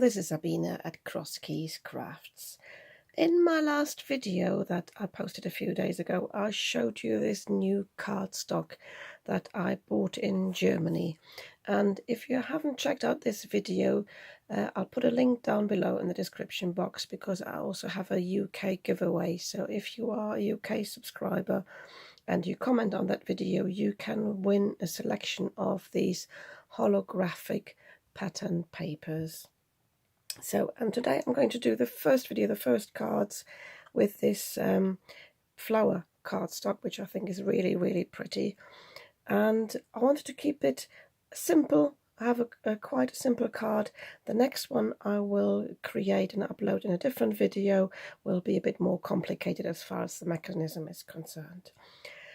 this is Sabina at Cross Keys Crafts. In my last video that I posted a few days ago, I showed you this new cardstock that I bought in Germany. And if you haven't checked out this video, I'll put a link down below in the description box, because I also have a UK giveaway. So if you are a UK subscriber and you comment on that video, you can win a selection of these holographic pattern papers. So, and today I'm going to do the first video, the first cards, with this flower cardstock, which I think is really pretty. And I wanted to keep it simple. I have quite a simple card. The next one I will create and upload in a different video will be a bit more complicated as far as the mechanism is concerned.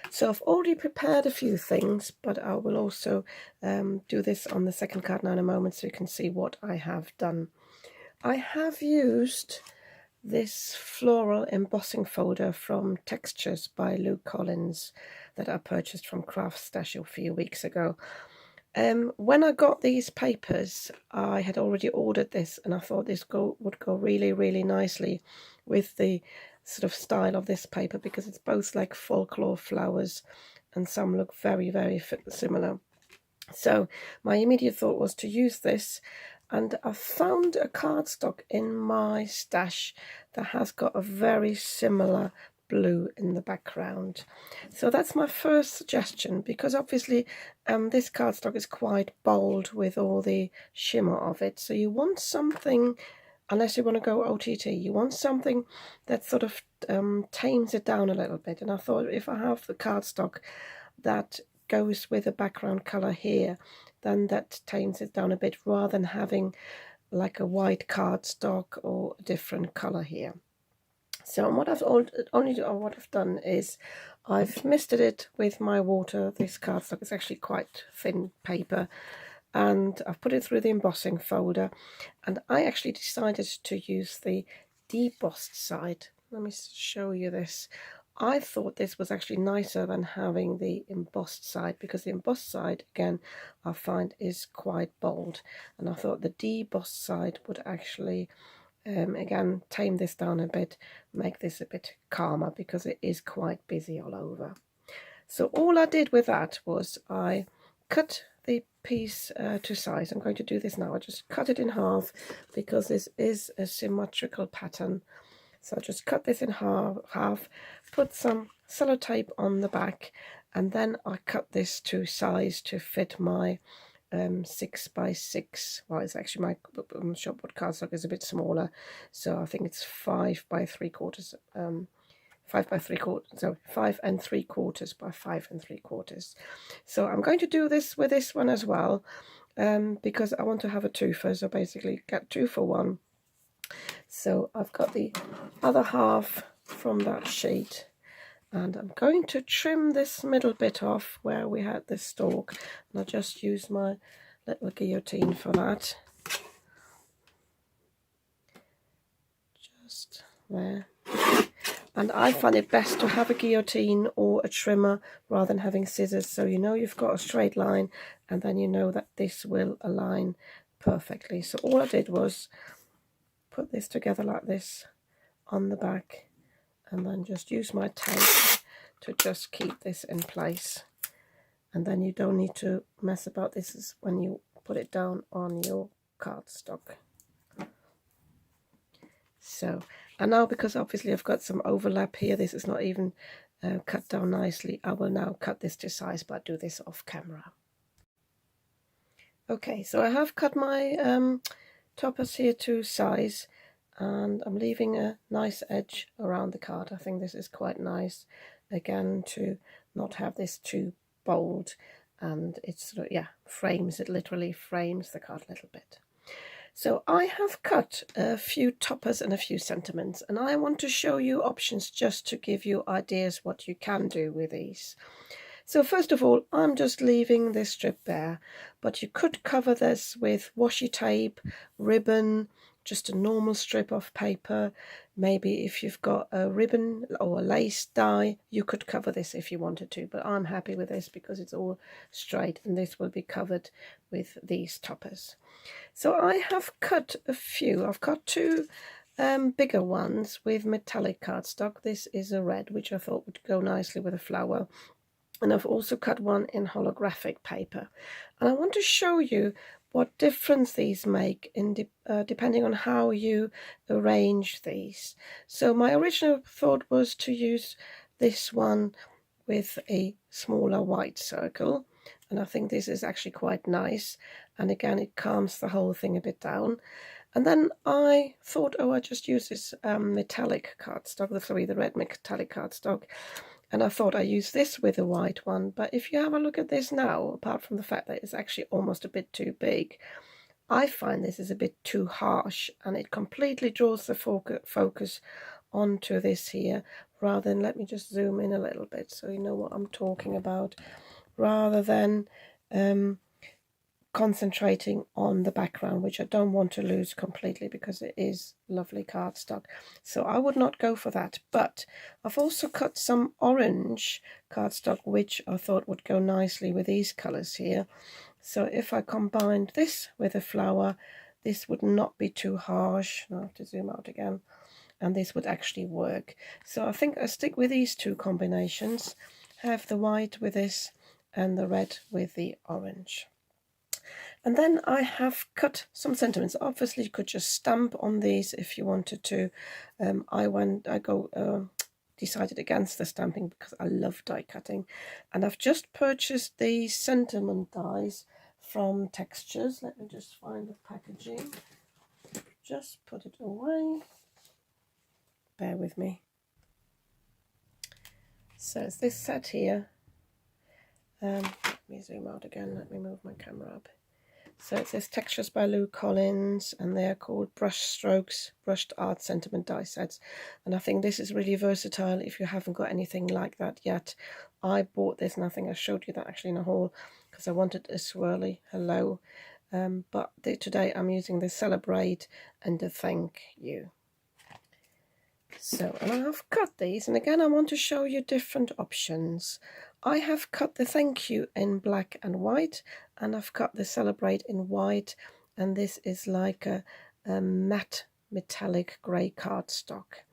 So I've already prepared a few things, but I will also do this on the second card now in a moment, so you can see what I have done. I have used this floral embossing folder from Textures by Luke Collins that I purchased from Craft Stash a few weeks ago. When I got these papers, I had already ordered this, and I thought this would go really nicely with the sort of style of this paper, because it's both like folklore flowers and some look very similar. So my immediate thought was to use this, and I found a cardstock in my stash that has got a very similar blue in the background. So that's my first suggestion, because obviously this cardstock is quite bold with all the shimmer of it. So you want something, unless you want to go OTT, you want something that sort of tames it down a little bit. And I thought, if I have the cardstock that goes with the background color here, then that tames it down a bit, rather than having like a white cardstock or a different color here. So what I've done is I've misted it with my water. This cardstock is actually quite thin paper, and I've put it through the embossing folder, and I actually decided to use the debossed side. Let me show you this. I thought this was actually nicer than having the embossed side, because the embossed side, again, I find is quite bold, and I thought the debossed side would actually again tame this down a bit, make this a bit calmer, because it is quite busy all over. So all I did with that was I cut the piece to size. I'm going to do this now. I just cut it in half, because this is a symmetrical pattern. So I just cut this in half, put some sellotape on the back, and then I cut this to size to fit my 6x6. Well, it's actually my shopboard cardstock is a bit smaller, so I think it's 5 by 3/4. 5 by 3/4, so 5 3/4 by 5 3/4. So I'm going to do this with this one as well, because I want to have a twofer, so basically get 2 for 1. So I've got the other half from that sheet, and I'm going to trim this middle bit off where we had this stalk, and I'll just use my little guillotine for that. Just there. And I find it best to have a guillotine or a trimmer rather than having scissors, so you know you've got a straight line, and then you know that this will align perfectly. So all I did was put this together like this on the back, and then just use my tape to just keep this in place. And then you don't need to mess about this when you put it down on your cardstock. So, and now, because obviously I've got some overlap here, this is not even cut down nicely, I will now cut this to size, but do this off camera. Okay, so I have cut my toppers here to size, and I'm leaving a nice edge around the card. I think this is quite nice, again, to not have this too bold, and it's sort of, yeah, frames it, literally frames the card a little bit. So I have cut a few toppers and a few sentiments, and I want to show you options just to give you ideas what you can do with these. So first of all, I'm just leaving this strip bare, but you could cover this with washi tape, ribbon, just a normal strip of paper. Maybe if you've got a ribbon or a lace die, you could cover this if you wanted to, but I'm happy with this because it's all straight, and this will be covered with these toppers. So I have cut a few. I've cut two bigger ones with metallic cardstock. This is a red, which I thought would go nicely with a flower. And I've also cut one in holographic paper. And I want to show you what difference these make in depending on how you arrange these. So my original thought was to use this one with a smaller white circle, and I think this is actually quite nice, and again it calms the whole thing a bit down. And then I thought, oh, I just use this metallic cardstock, the red metallic cardstock, and I thought I use this with a white one. But if you have a look at this now, apart from the fact that it's actually almost a bit too big, I find this is a bit too harsh, and it completely draws the focus onto this here, rather than, let me just zoom in a little bit so you know what I'm talking about, rather than concentrating on the background, which I don't want to lose completely because it is lovely cardstock. So I would not go for that. But I've also cut some orange cardstock, which I thought would go nicely with these colors here. So if I combined this with a flower, this would not be too harsh. I'll have to zoom out again. And this would actually work. So I think I stick with these two combinations, have the white with this and the red with the orange. And then I have cut some sentiments. Obviously you could just stamp on these if you wanted to. Decided against the stamping because I love die cutting, and I've just purchased these sentiment dies from Textures. Let me just find the packaging, just put it away, bear with me. So it's this set here. Let me zoom out again, let me move my camera up. So it says Textures by Lou Collins, and they're called Brush Strokes Brushed Art Sentiment Die Sets. And I think this is really versatile if you haven't got anything like that yet. I bought this, and I think I showed you that actually in a haul, because I wanted a swirly hello. But today I'm using the Celebrate and the Thank You. So, and I have cut these, and again I want to show you different options. I have cut the Thank You in black and white, and I've cut the Celebrate in white, and this is like a matte metallic grey cardstock.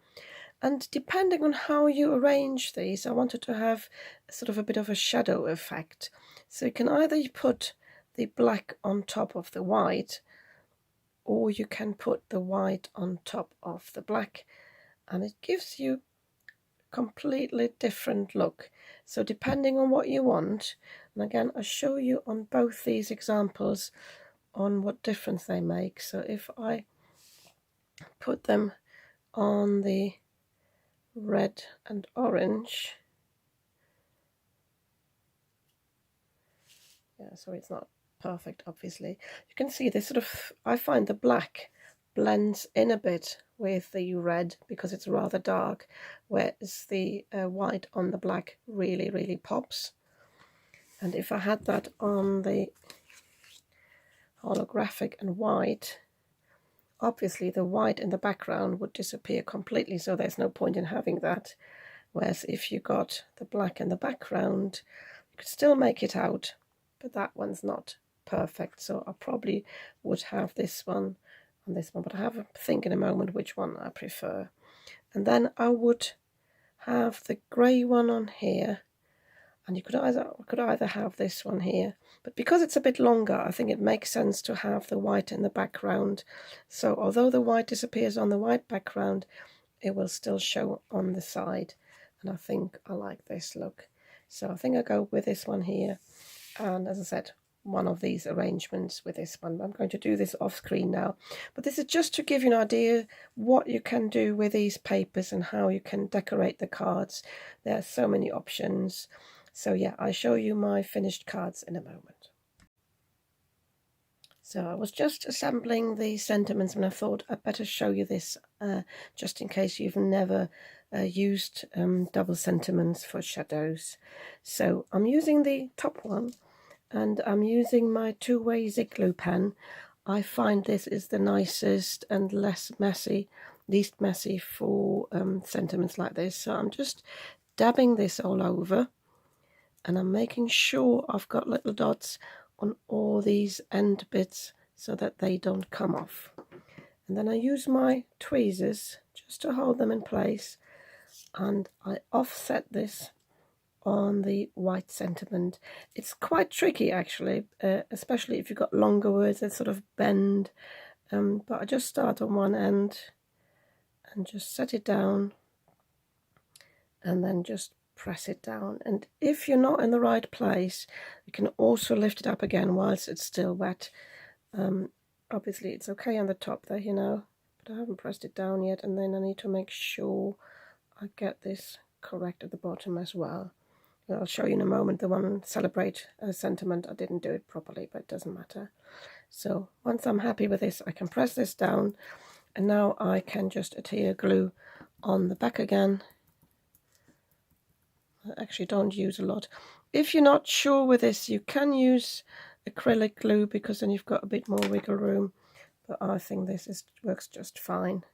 And depending on how you arrange these, I wanted to have sort of a bit of a shadow effect. So you can either put the black on top of the white, or you can put the white on top of the black, and it gives you a completely different look. So depending on what you want, and again I'll show you on both these examples on what difference they make. So if I put them on the red and orange, so it's not perfect obviously, you can see this sort of, I find the black blends in a bit with the red because it's rather dark, whereas the white on the black really pops. And if I had that on the holographic and white, obviously the white in the background would disappear completely, so there's no point in having that. Whereas if you got the black in the background, you could still make it out, but that one's not perfect. So I probably would have this one and this one, but I have a think in a moment which one I prefer. And then I would have the grey one on here, and you could either have this one here, but because it's a bit longer, I think it makes sense to have the white in the background. So although the white disappears on the white background, it will still show on the side, and I think I like this look. So I think I'll go with this one here, and as I said, one of these arrangements with this one. I'm going to do this off screen now, but this is just to give you an idea what you can do with these papers and how you can decorate the cards. There are so many options. So yeah, I'll show you my finished cards in a moment. So I was just assembling the sentiments, and I thought I'd better show you this just in case you've never used double sentiments for shadows. So I'm using the top one, and I'm using my two-way zig glue pen. I find this is the nicest and least messy for sentiments like this. So I'm just dabbing this all over, and I'm making sure I've got little dots on all these end bits so that they don't come off. And then I use my tweezers just to hold them in place, and I offset this on the white sentiment. It's quite tricky actually, especially if you've got longer words that sort of bend, but I just start on one end and just set it down and then just press it down. And if you're not in the right place, you can also lift it up again whilst it's still wet. Obviously it's okay on the top there, you know, but I haven't pressed it down yet, and then I need to make sure I get this correct at the bottom as well. I'll show you in a moment the one Celebrate sentiment. I didn't do it properly, but it doesn't matter. So once I'm happy with this, I can press this down, and now I can just adhere glue on the back again. I actually don't use a lot. If you're not sure with this, you can use acrylic glue because then you've got a bit more wiggle room, but I think this works just fine.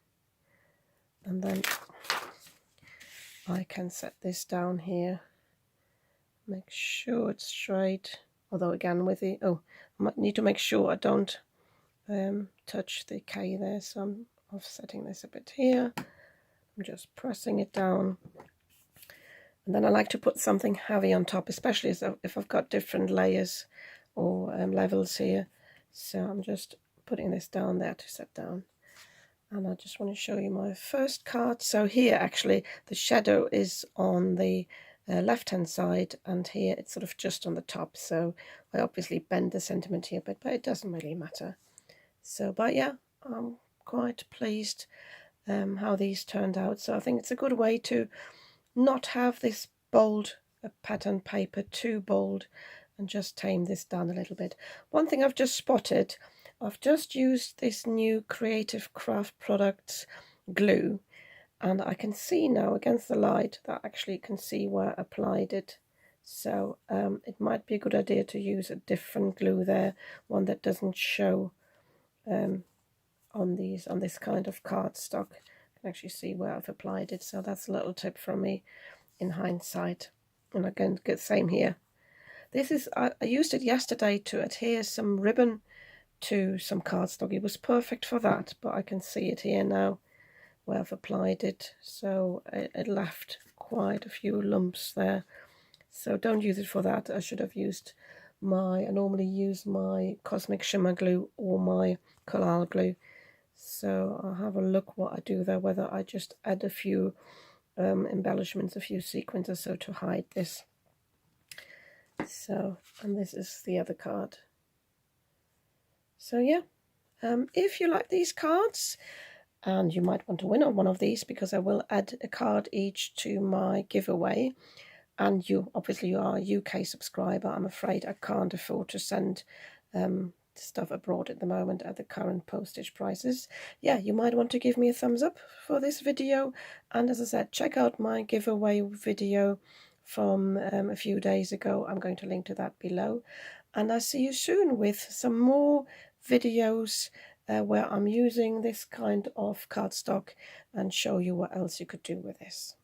And then I can set this down here, make sure it's straight, although again with the, I might need to make sure I don't touch the K there, so I'm offsetting this a bit here. I'm just pressing it down. And then I like to put something heavy on top, especially if I've got different layers or levels here. So I'm just putting this down there to set down. And I just want to show you my first card. So here actually the shadow is on the left hand side, and here it's sort of just on the top. So I obviously bend the sentiment here, but it doesn't really matter. So, but yeah, I'm quite pleased how these turned out. So I think it's a good way to not have this bold pattern paper too bold, and just tame this down a little bit. One thing I've just spotted, I've just used this new Creative Craft Products glue, and I can see now against the light that I actually can see where I applied it. So it might be a good idea to use a different glue there, one that doesn't show on this kind of cardstock. I can actually see where I've applied it, so that's a little tip from me in hindsight. And again, get same here. This is I used it yesterday to adhere some ribbon to some cardstock. It was perfect for that, but I can see it here now where I've applied it, so it left quite a few lumps there. So don't use it for that. I should have used I normally use my Cosmic Shimmer glue or my Coral glue. So I'll have a look what I do there, whether I just add a few embellishments, a few sequins or so to hide this. So, and this is the other card. So yeah, if you like these cards, and you might want to win on one of these, because I will add a card each to my giveaway, and you obviously are a UK subscriber. I'm afraid I can't afford to send stuff abroad at the moment at the current postage prices. Yeah, you might want to give me a thumbs up for this video, and as I said, check out my giveaway video from a few days ago. I'm going to link to that below, and I'll see you soon with some more videos where I'm using this kind of cardstock and show you what else you could do with this.